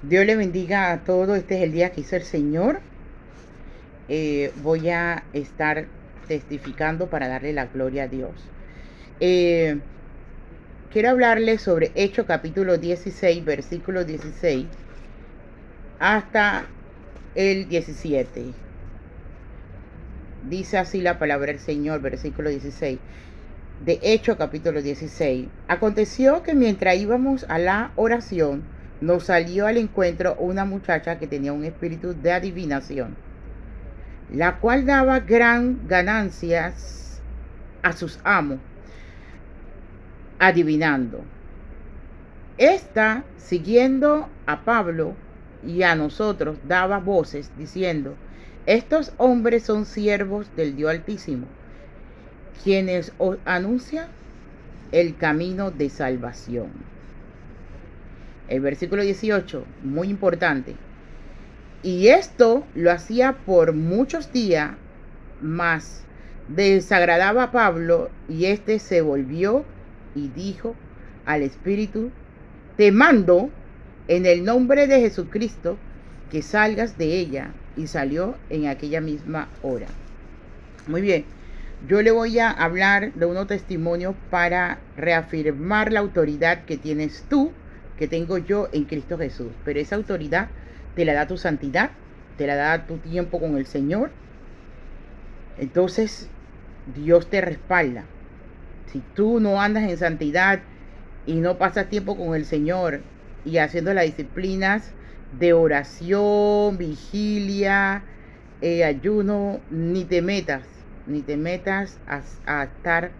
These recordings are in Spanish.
Dios le bendiga a todos. Este es el día que hizo el Señor. Voy a estar testificando para darle la gloria a Dios. Eh, Quiero hablarles sobre Hechos capítulo 16, versículo 16 hasta el 17. Dice así la palabra del Señor, versículo 16. De Hechos capítulo 16. Aconteció que mientras íbamos a la oración, nos salió al encuentro una muchacha que tenía un espíritu de adivinación, la cual daba gran ganancias a sus amos, adivinando. Esta, siguiendo a Pablo y a nosotros, daba voces diciendo: estos hombres son siervos del Dios Altísimo, quienes os anuncian el camino de salvación. El versículo 18, muy importante. Y esto lo hacía por muchos días, mas desagradaba a Pablo, y éste se volvió y dijo al espíritu: te mando en el nombre de Jesucristo que salgas de ella. Y salió en aquella misma hora. Muy bien, yo le voy a hablar de unos testimonios para reafirmar la autoridad que tienes tú, que tengo yo en Cristo Jesús. Pero esa autoridad te la da tu santidad, te la da tu tiempo con el Señor. Entonces Dios te respalda. Si tú no andas en santidad y no pasas tiempo con el Señor y haciendo las disciplinas de oración, vigilia, ayuno, ni te metas a estar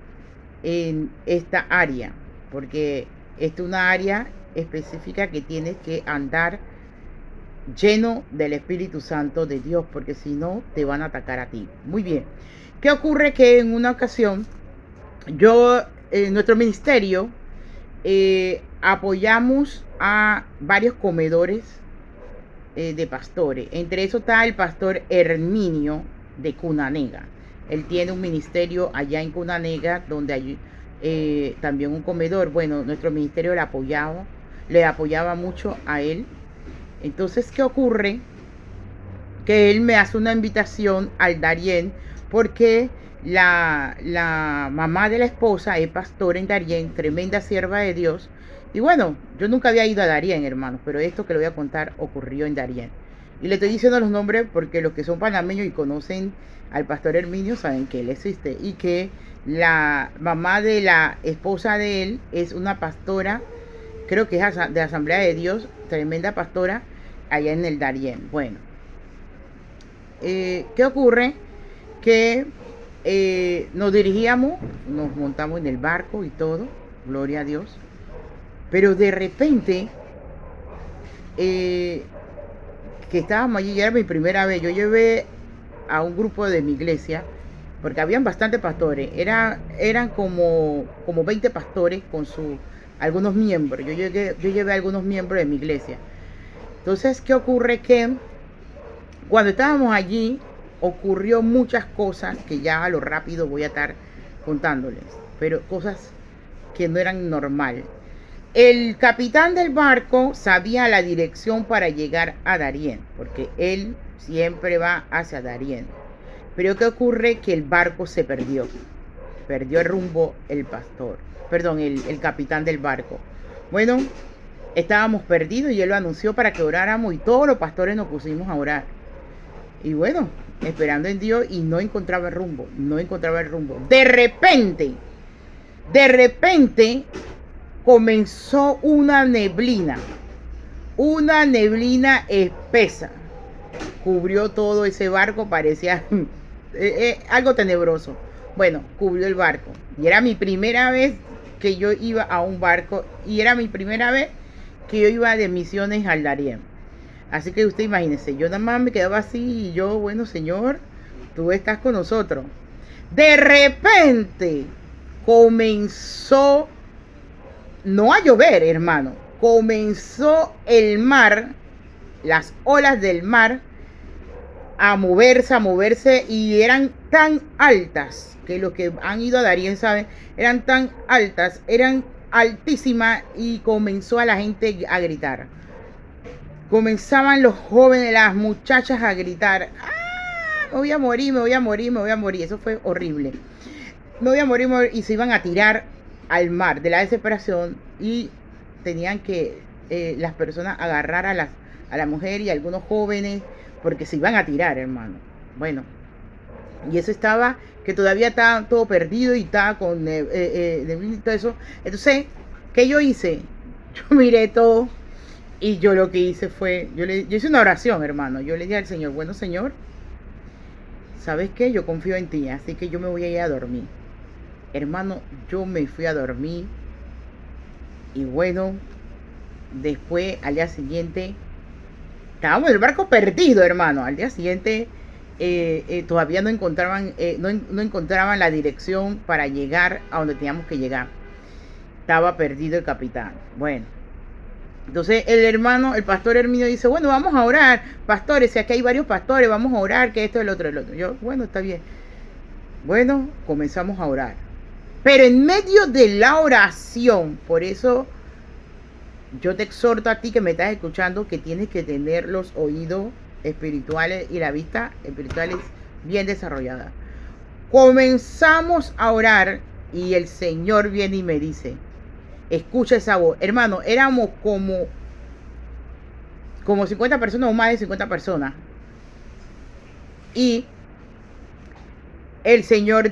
en esta área, porque esta es una área específica que tienes que andar lleno del Espíritu Santo de Dios, porque si no te van a atacar a ti. Muy bien, ¿qué ocurre? Que en una ocasión yo, en nuestro ministerio, apoyamos a varios comedores de pastores. Entre eso está el pastor Herminio de Cunanega. Él tiene un ministerio allá en Cunanega, donde hay también un comedor. Bueno, nuestro ministerio le apoyaba mucho a él. Entonces, ¿qué ocurre? Que él me hace una invitación al Darién, porque la mamá de la esposa es pastora en Darién, tremenda sierva de Dios. Y bueno, yo nunca había ido a Darién, hermanos, pero esto que le voy a contar ocurrió en Darién. Y le estoy diciendo los nombres porque los que son panameños y conocen al pastor Herminio saben que él existe, y que la mamá de la esposa de él es una pastora, creo que es de Asamblea de Dios, tremenda pastora allá en el Darién. Bueno, ¿qué ocurre? Que nos dirigíamos, nos montamos en el barco y todo, gloria a Dios, pero de repente, que estábamos allí, ya era mi primera vez, yo llevé a un grupo de mi iglesia, porque habían bastantes pastores, eran como 20 pastores con algunos miembros. Yo llevé a algunos miembros de mi iglesia. Entonces, ¿qué ocurre? Que cuando estábamos allí ocurrió muchas cosas que ya a lo rápido voy a estar contándoles, pero cosas que no eran normal. El capitán del barco sabía la dirección para llegar a Darién, porque él siempre va hacia Darién. Pero ¿qué ocurre? Que el barco se perdió. Perdió el rumbo el capitán del barco. Bueno, estábamos perdidos y él lo anunció para que oráramos, y todos los pastores nos pusimos a orar. Y bueno, esperando en Dios, y no encontraba el rumbo, no encontraba el rumbo. De repente comenzó una neblina espesa. Cubrió todo ese barco, parecía algo tenebroso. Bueno, cubrió el barco. Y era mi primera vez que yo iba a un barco, y era mi primera vez que yo iba de misiones al Darién. Así que usted imagínese, yo nada más me quedaba así, y yo, bueno, Señor, tú estás con nosotros. De repente comenzó no a llover, hermano, comenzó el mar, las olas del mar, a moverse, y eran tan altas, que los que han ido a Darién saben, eran tan altas, eran altísimas, y comenzó a la gente a gritar. comenzaban los jóvenes, las muchachas a gritar, ¡ah! Me voy a morir, me voy a morir, me voy a morir. Eso fue horrible. Me voy a morir, y se iban a tirar al mar de la desesperación y tenían que las personas agarrar a la mujer y a algunos jóvenes porque se iban a tirar, hermano. Bueno, y eso estaba, que todavía estaba todo perdido y estaba con y todo eso. Entonces, ¿qué yo hice? Yo miré todo y yo lo que hice fue, yo hice una oración, hermano. Yo le dije al Señor, bueno, Señor, ¿sabes qué? Yo confío en ti, así que yo me voy a ir a dormir. Hermano, yo me fui a dormir y bueno, después al día siguiente estábamos en el barco perdido, hermano. Al día siguiente todavía no encontraban no encontraban la dirección para llegar a donde teníamos que llegar. Estaba perdido el capitán. Bueno, entonces el pastor Herminio dice, bueno, vamos a orar, pastores, si aquí hay varios pastores, vamos a orar, que esto, el otro. Yo, bueno, está bien. Bueno, comenzamos a orar. Pero en medio de la oración, por eso yo te exhorto a ti que me estás escuchando que tienes que tener los oídos espirituales y la vista espiritual bien desarrollada. Comenzamos a orar y el Señor viene y me dice, escucha esa voz. Hermano, éramos como 50 personas o más de 50 personas. Y el Señor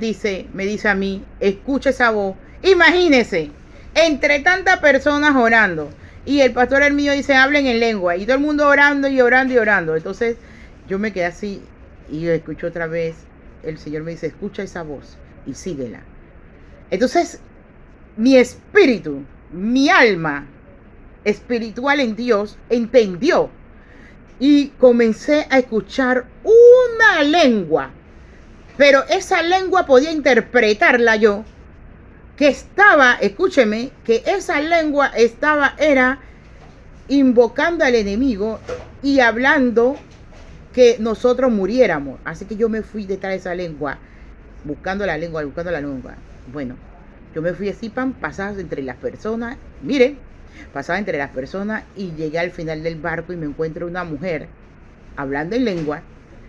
me dice a mí, escucha esa voz. Imagínese, entre tantas personas orando. Y el pastor Herminio dice, hablen en lengua. Y todo el mundo orando y orando y orando. Entonces yo me quedé así y escucho otra vez. El Señor me dice, escucha esa voz y síguela. Entonces mi espíritu, mi alma espiritual en Dios entendió. Y comencé a escuchar una lengua. Pero esa lengua podía interpretarla yo. Que estaba, escúcheme, que esa lengua era invocando al enemigo y hablando que nosotros muriéramos. Así que yo me fui detrás de esa lengua, buscando la lengua. Bueno, yo me fui así, pasaba entre las personas, miren, pasaba entre las personas y llegué al final del barco y me encuentro una mujer hablando en lengua,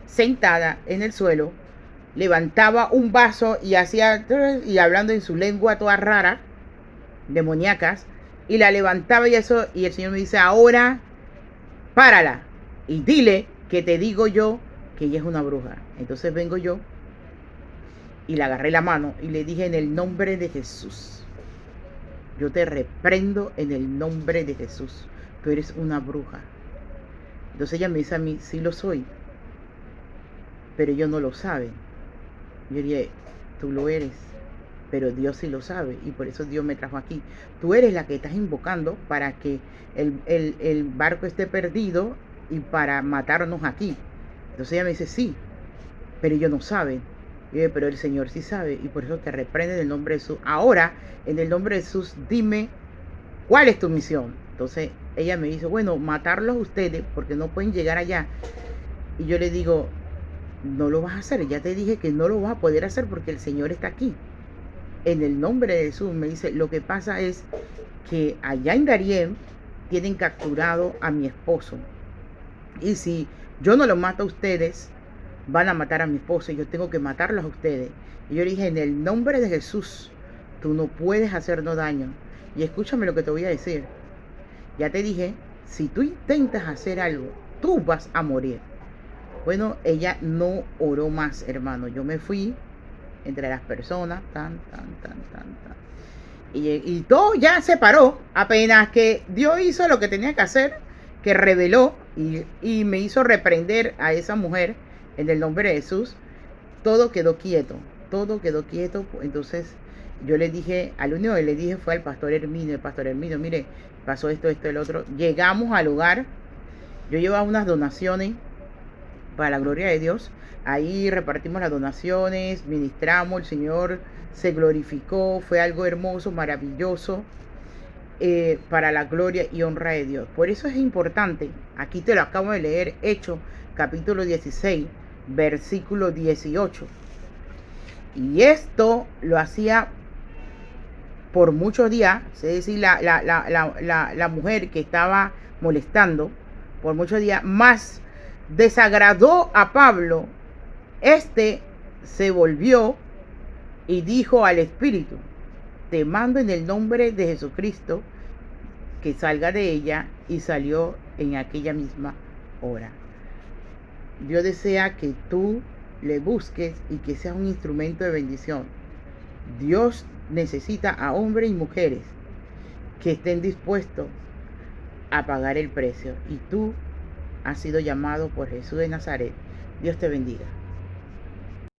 sentada en el suelo, levantaba un vaso y hacía y hablando en su lengua toda rara, demoníacas, y la levantaba y eso, y el Señor me dice, ahora párala y dile que te digo yo que ella es una bruja. Entonces vengo yo y le agarré la mano y le dije, en el nombre de Jesús, yo te reprendo en el nombre de Jesús, tú eres una bruja. Entonces ella me dice a mí, sí lo soy, pero ellos no lo saben. Yo dije, tú lo eres, pero Dios sí lo sabe y por eso Dios me trajo aquí. Tú eres la que estás invocando para que el barco esté perdido y para matarnos aquí. Entonces ella me dice, sí, pero ellos no saben. Yo dije, pero el Señor sí sabe y por eso te reprende en el nombre de Jesús. Ahora, en el nombre de Jesús, dime cuál es tu misión. Entonces ella me dice, bueno, matarlos ustedes porque no pueden llegar allá. Y yo le digo, no lo vas a hacer, ya te dije que no lo vas a poder hacer porque el Señor está aquí. En el nombre de Jesús. Me dice, lo que pasa es que allá en Darién tienen capturado a mi esposo. Y si yo no lo mato a ustedes, van a matar a mi esposo y yo tengo que matarlos a ustedes. Y yo le dije, en el nombre de Jesús, tú no puedes hacernos daño. Y escúchame lo que te voy a decir. Ya te dije, si tú intentas hacer algo, tú vas a morir. Bueno, ella no oró más, hermano. Yo me fui entre las personas, y todo ya se paró. Apenas que Dios hizo lo que tenía que hacer, que reveló y me hizo reprender a esa mujer en el nombre de Jesús, todo quedó quieto. Entonces yo le dije, al único que le dije fue al pastor Herminio. El pastor Herminio, mire, pasó esto, el otro. Llegamos al lugar, yo llevaba unas donaciones para la gloria de Dios. Ahí repartimos las donaciones, ministramos, el Señor se glorificó, fue algo hermoso, maravilloso, para la gloria y honra de Dios. Por eso es importante, aquí te lo acabo de leer, Hechos capítulo 16, versículo 18. Y esto lo hacía por muchos días, es decir, la mujer que estaba molestando, por muchos días, más desagradó a Pablo. Este se volvió y dijo al Espíritu: te mando en el nombre de Jesucristo que salga de ella, y salió en aquella misma hora. Dios desea que tú le busques y que seas un instrumento de bendición. Dios necesita a hombres y mujeres que estén dispuestos a pagar el precio, y tú has sido llamado por Jesús de Nazaret. Dios te bendiga.